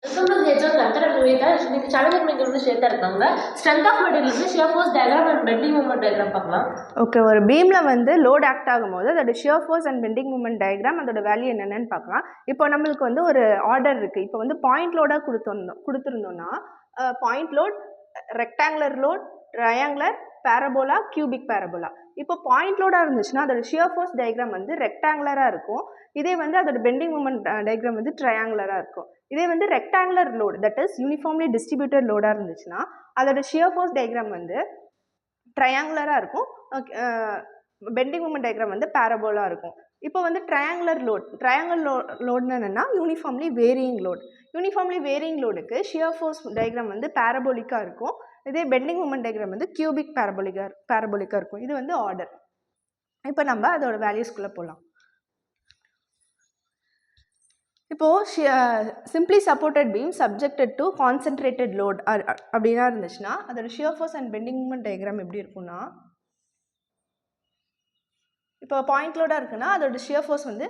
Welcome to the H1 Cancer and Veda. இன்னைக்கு சேனலுக்கு நீங்க வந்து ஷேர் இருக்காங்க. ஸ்ட்ரென்த் ஆஃப் மெட்டீரியல் வந்து shear force diagram and bending moment diagram பார்க்கலாம். ஓகே, ஒரு பீம்ல வந்து லோட் ஆக்ட் ஆகும்போது அதோட shear force and bending moment diagram அதோட வேல்யூ என்னென்னு பார்க்கலாம். இப்போ நம்மளுக்கு வந்து ஒரு ஆர்டர் இருக்கு. இப்போ வந்து பாயிண்ட் லோடாக கொடுத்துருந்தோம்னா point load, rectangular load, triangular, parabola, cubic parabola. இப்போ பாயிண்ட் லோடாக இருந்துச்சுன்னா அதோட ஷியர் ஃபோர்ஸ் டயகிராம் வந்து ரெக்டாங்குலராக இருக்கும். இதே வந்து அதோட பெண்டிங் மூமெண்ட் டயகிராம் வந்து ட்ரையாங்குலராக இருக்கும். இதே வந்து rectangular load, that is uniformly distributed லோடாக இருந்துச்சுன்னா அதோட ஷியர் ஃபோர்ஸ் டயகிராம் வந்து ட்ரையாங்குலராக இருக்கும். பெண்டிங் மூமெண்ட் டயக்ராம் வந்து பேரபோலாக இருக்கும். இப்போ வந்து ட்ரையாங்குலர் லோட்னு என்னென்னா uniformly varying load. Uniformly varying லோடுக்கு ஷியர் ஃபோர்ஸ் டயக்ராம் வந்து பேரபோலிக்காக இருக்கும். இதே பெண்டிங் மூமெண்ட் டயக்ராம் வந்து கியூபிக் பேரபோலிக்காக இருக்கும். இது வந்து ஆர்டர். இப்போ நம்ம அதோட வேல்யூஸ்குள்ளே போகலாம். இப்போது simply supported beam subjected to concentrated load அப்படின்னா இருந்துச்சுன்னா அதோட shear force and bending moment diagram எப்படி இருக்குன்னா, இப்போ பாயிண்ட் லோடாக இருக்குன்னா அதோட ஷியர் ஃபோர்ஸ் வந்து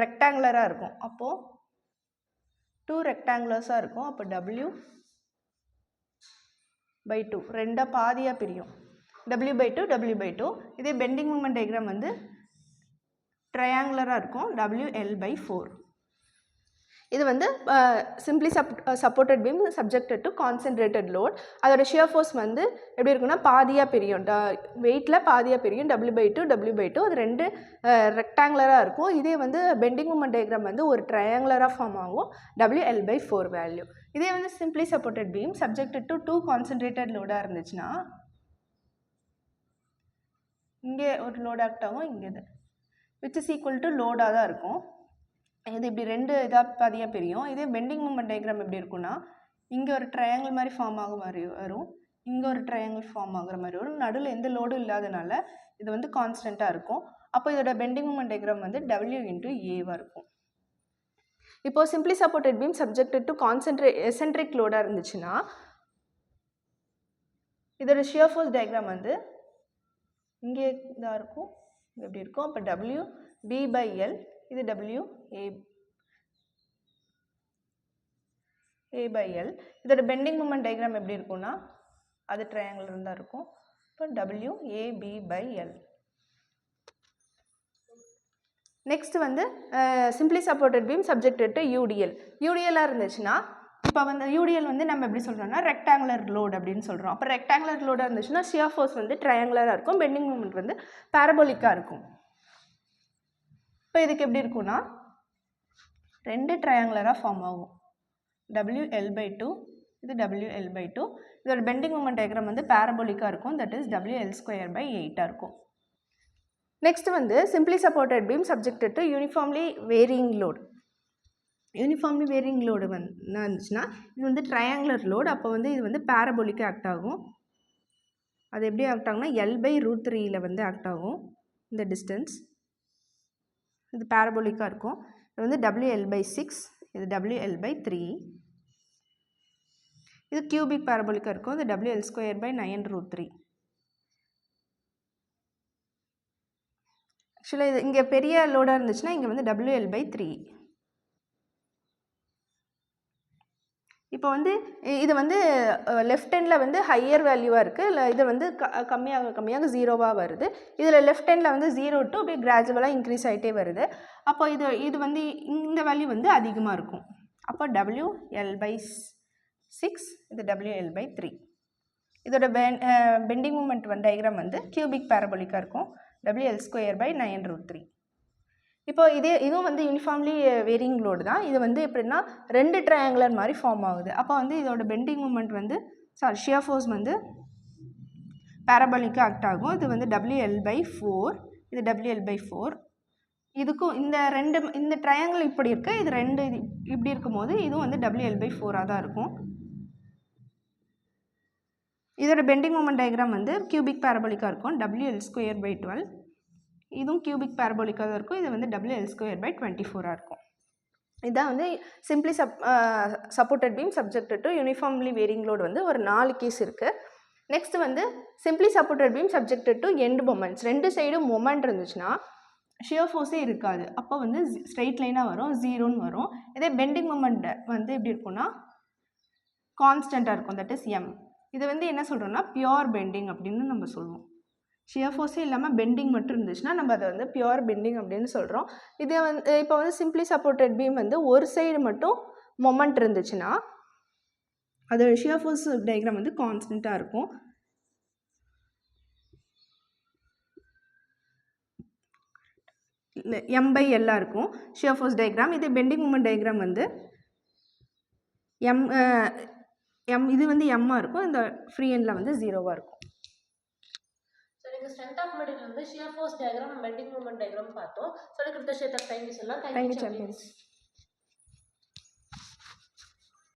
ரெக்டாங்குலராக இருக்கும். அப்போது 2 ரெக்டாங்குலர்ஸாக இருக்கும். அப்போ W/2 ரெண்டாக பாதியாக பிரியும். W/2 W/2. இதே பெண்டிங் மூமெண்ட் டயக்ராம் வந்து ட்ரையாங்குலராக இருக்கும். WL/4. இது வந்து simply supported beam subjected to concentrated load. அதோட ஷியர் ஃபோர்ஸ் வந்து எப்படி இருக்குன்னா பாதியாக பிரியும். வெயிட்டில் பாதியாக பிரியும். W/2 அது ரெண்டு ரெக்டாங்குலராக இருக்கும். இதே வந்து பெண்டிங் மூமெண்ட் டயக்ராம் வந்து ஒரு ட்ரையாங்குலராக ஃபார்ம் ஆகும். WL/4 value. இதே வந்து simply supported beam subjected to 2 concentrated லோடாக இருந்துச்சுன்னா இங்கே ஒரு லோட் ஆக்ட் ஆகும். இங்கே இது விச் இஸ் ஈக்குவல் டு லோடாக தான் இருக்கும். இது இப்படி ரெண்டு இதாக பாதியாக பிரியும். இதே பெண்டிங் மூமெண்ட் டயக்ராம் எப்படி இருக்குன்னா இங்கே ஒரு ட்ரையாங்கிள் மாதிரி ஃபார்ம் ஆகும் மாதிரி வரும். இங்கே ஒரு ட்ரையாங்கிள் ஃபார்ம் ஆகுற மாதிரி வரும். நடுவில் எந்த லோடும் இல்லாதனால இது வந்து கான்ஸ்டண்ட்டாக இருக்கும். அப்போ இதோட பெண்டிங் மூமெண்ட் டயக்ராம் வந்து W/A இருக்கும். இப்போது simply supported beam subjected to eccentric லோடாக இருந்துச்சுன்னா இதோட ஷியர் ஃபோர்ஸ் டயக்ராம் வந்து இங்கே இதாக இருக்கும். இது எப்படி இருக்கும். அப்போ WB/L, இது WA/L. இதோட பெண்டிங் மூமெண்ட் டயக்ராம் எப்படி இருக்கும்னா அது ட்ரையாங்கிள் இருந்தால் இருக்கும். இப்போ WAB/L. நெக்ஸ்ட் வந்து simply supported beam subjected to யூடிஎல்லாக இருந்துச்சுன்னா இப்போ வந்து யூடிஎல் வந்து நம்ம எப்படி சொல்கிறோம்னா ரெக்டாங்குலர் லோட் அப்படின்னு சொல்கிறோம். அப்போ ரெக்டாங்குலர் லோடாக இருந்துச்சுன்னா ஷியர் ஃபோர்ஸ் வந்து ட்ரையாங்குலராக இருக்கும். பெண்டிங் மூமெண்ட் வந்து பேரபோலிக்காக இருக்கும். இப்போ இதுக்கு எப்படி இருக்குன்னா ரெண்டு ட்ரையாங்குலராக ஃபார்ம் ஆகும். WL/2, இது WL/2. இதோட பெண்டிங் மூமெண்ட் டயக்ராம் வந்து பேரபோலிக்காக இருக்கும். தட் இஸ் WL²/8 இருக்கும். நெக்ஸ்ட் வந்து simply supported beam subjected to uniformly varying load. Uniformly varying load என்ன இருந்துச்சுன்னா இது வந்து ட்ரையாங்குலர் லோடு. அப்போ வந்து இது வந்து பேரபோலிக்காக ஆக்ட் ஆகும். அது எப்படி ஆக்ட் ஆகும்னா L/√3 வந்து ஆக்ட் ஆகும். இந்த டிஸ்டன்ஸ் இது பேரபோலிக்காக இருக்கும். இது வந்து WL/6, இது WL/3. இது கியூபிக் பேரபோலிக்காக இருக்கும். இது WL²/9√3. ஆக்சுவலாக இது இங்கே பெரிய லோடாக இருந்துச்சுன்னா இங்கே வந்து WL/3. இப்போ வந்து இது வந்து லெஃப்ட் ஹேண்டில் வந்து ஹையர் வேல்யூவாக இருக்குது. இல்லை இது வந்து கம்மியாக 0வாக வருது. இதில் லெஃப்ட் ஹேண்டில் வந்து 0 to அப்படியே கிராஜுவலாக இன்க்ரீஸ் ஆகிட்டே வருது. அப்போ இது வந்து இந்த வேல்யூ வந்து அதிகமாக இருக்கும். அப்போ WL/6, இது WL/3. இதோட பெண்டிங் மூமெண்ட் டயக்ராம் வந்து கியூபிக் பேரபோலிக்காக இருக்கும். WL²/9√3. இப்போ இதுவும் வந்து யூனிஃபார்ம்லி வேரியிங் லோடு தான். இது வந்து எப்படின்னா ரெண்டு ட்ரையாங்குலர் மாதிரி ஃபார்ம் ஆகுது. அப்போ வந்து இதோட பெண்டிங் மூமெண்ட் வந்து ஷியர் ஃபோர்ஸ் வந்து பேரபோலிக்காக ஆக்ட் ஆகும். இது வந்து WL/4, இது WL/4. இதுக்கும் இந்த ட்ரையாங்கிள் இப்படி இருக்குது. இது ரெண்டு இப்படி இருக்கும்போது இதுவும் வந்து WL/4ஆக தான் இருக்கும். இதோட பெண்டிங் மூமெண்ட் டயக்ராம் வந்து கியூபிக் பேரபோலிக்காக இருக்கும். WL²/12. இதுவும் கியூபிக் பேரபோலிக்காக தான் இருக்கும். இது வந்து WL²/24 இருக்கும். இதுதான் வந்து simply supported beam subjected to uniformly varying load வந்து ஒரு 4 கேஸ் இருக்குது. நெக்ஸ்ட் வந்து simply supported beam subjected to end moments. ரெண்டு சைடும் மொமெண்ட் இருந்துச்சுன்னா ஷியர் ஃபோர்ஸே இருக்காது. அப்போ வந்து ஸ்ட்ரெயிட் லைனாக வரும், 0ன்னு வரும். இதே பெண்டிங் மொமெண்ட் வந்து எப்படி இருக்குன்னா கான்ஸ்டண்ட்டாக இருக்கும், தட் இஸ் எம். இது வந்து என்ன சொல்கிறோம்னா பியோர் பெண்டிங் அப்படின்னு நம்ம சொல்லுவோம். ஷியர் ஃபோர்ஸே இல்லாமல் பெண்டிங் மட்டும் இருந்துச்சுன்னா நம்ம அதை வந்து பியோர் பெண்டிங் அப்படின்னு சொல்கிறோம். இதே வந்து இப்போ வந்து சிம்பிளி சப்போர்ட்டட் பீம் வந்து ஒரு சைடு மட்டும் மொமெண்ட் இருந்துச்சுன்னா அதோட ஷியர் ஃபோர்ஸ் டயக்ராம் வந்து கான்ஸ்டண்ட்டாக இருக்கும். இல்லை M/L இருக்கும் ஷியர் ஃபோர்ஸ் டயக்ராம். இதே பெண்டிங் மூமெண்ட் டயக்ராம் வந்து இது வந்து எம்மாக இருக்கும், இந்த ஃப்ரீ எண்டில் வந்து 0வாக இருக்கும். ஸ்ட்ரென்த் ஆஃப் மெட்டீரியல் வந்து shear force diagram bending moment diagram பார்த்தோம். சொல்லி கொடுத்த ஷேர் டைம் எல்லாம் தேங்க்யூ சாம்பியன்ஸ்.